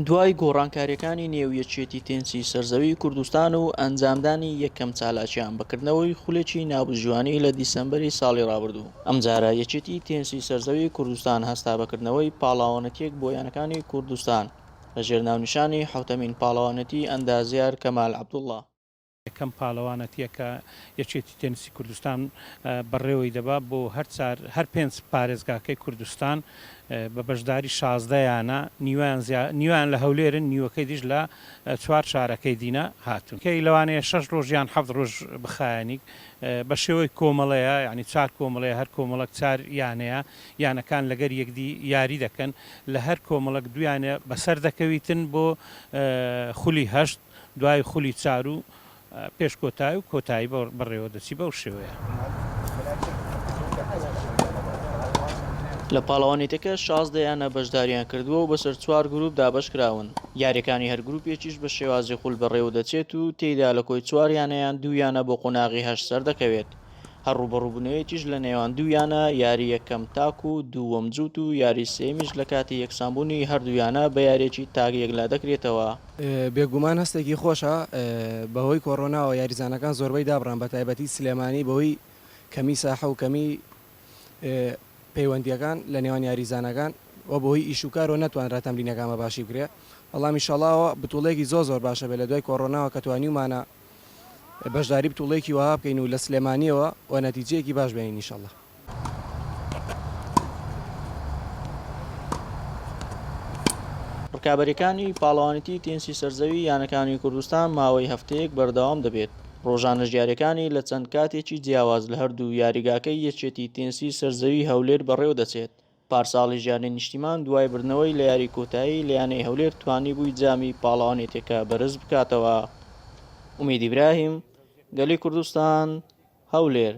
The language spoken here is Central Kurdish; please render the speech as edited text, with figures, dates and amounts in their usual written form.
دوای گۆڕانکاریەکانی نێویەکێتی تێنسی سەرزەوی کوردستان و ئەنجامدانی یەکەم چالاکیان بەکردنەوەی خولێکی ناوبژوانی لە دیسەمبەری ساڵی ڕابردوو، ئەمجارە یەکێتی تێنسی سەرزەوی کوردستان هەستا بەکردنەوەی پاڵاوانەتیەک بۆ یانەکانی کوردستان لە ژێر ناونیشانی حوتەمین پاڵاوانەتی ئەندازیار کەمال عەبدوڵڵا. یەکەم پاڵەوانەتیەکە یەکێتی تێنسی کوردستان بەڕێوەی دەبا بۆ هەر پێنج پارێزگاکەی کوردستان بە بەشداری 16یانە نیوان لە هەولێرن، نیوەکەی دیش لە 4 شارەکەی دینە هاتوون کەی لەوانەیە 6 ڕۆژیان 7 ڕۆژ بخایەنی بە شێوەی کۆمەڵەیە، یعنی 4 کۆمەڵەیە، هەر کۆمەڵک 4 یانەیە، یانەکان لەگەر یەکدی یاری دەکەن، لە هەر کۆمەڵک دویانە بەسەر دەکەویتن بۆ خولی هەشت، دوای خولی 4 و پێش کۆتایی و کۆتایی بەڕێوە دەچی بەو شێوەیە. لە پاڵەوانێتەکە 16یانە بەشداریان کردووە و بەسەر 4 گروپ دابەش کراون. یاریەکانی هەر گروپێکیش بە شێوازی خول بەڕێوە دەچێت و تێیدا لە کۆی 4 یانەیان 2 یانە بۆ قۆناغی هەشت سەر دەکەوێت. هەڕوبەڕووبوونەوەیەکیش لە نێوان 2 یانە یاری یەکەم تاک و دووەم جووت و یاری سێمیش لە کاتی یەکسانبوونی هەردوویانە بە یارێکی تاک یەکلا دەکرێتەوە. بێگومان هەستێکی خۆشە بەهۆی کۆڕۆناوە یاریزانەکان زۆربەی دابڕان، بە تایبەتی سلێمانی بەهۆی کەمی ساحە و کەمی پەیوەندیەکان لە نێوان یاریزانەکان و بەهۆی ئیشوکارەوە نەتوانرا تەمرینەکانمە باشی بکرێت. بەڵام ئینشاڵڵاوە بتوڵێکی زۆر باشە بێت لە دوای کۆڕۆناوە کە توانیومانە بەشداری بتوڵێکی وها بکەین و لە سلێمانیەوە و نەتیجەیەکی باش بێنین ئینشاڵڵا. ڕکابەرەکانی پاڵەوانێتی تێنسی سەرزەوی یانەکانی کوردستان ماوەی هەفتەیەک بەردەوام دەبێت. ڕۆژانە ژیارەکانی لە چەند کاتێکی جیاواز لە هەردوو یاریگاکەی یەکێتی تێنسی سەرزەوی هەولێر بەڕێوە دەچێت. پارساڵی ژیانی نیشتیمان دوای بردنەوەی لە یاری کۆتایی لە یانەی هەولێر توانی بووی جامی پاڵەوانێتێکە بەرز بکاتەوە. ئومید ئیبراهیم، گەلی کوردستان، هەولێر.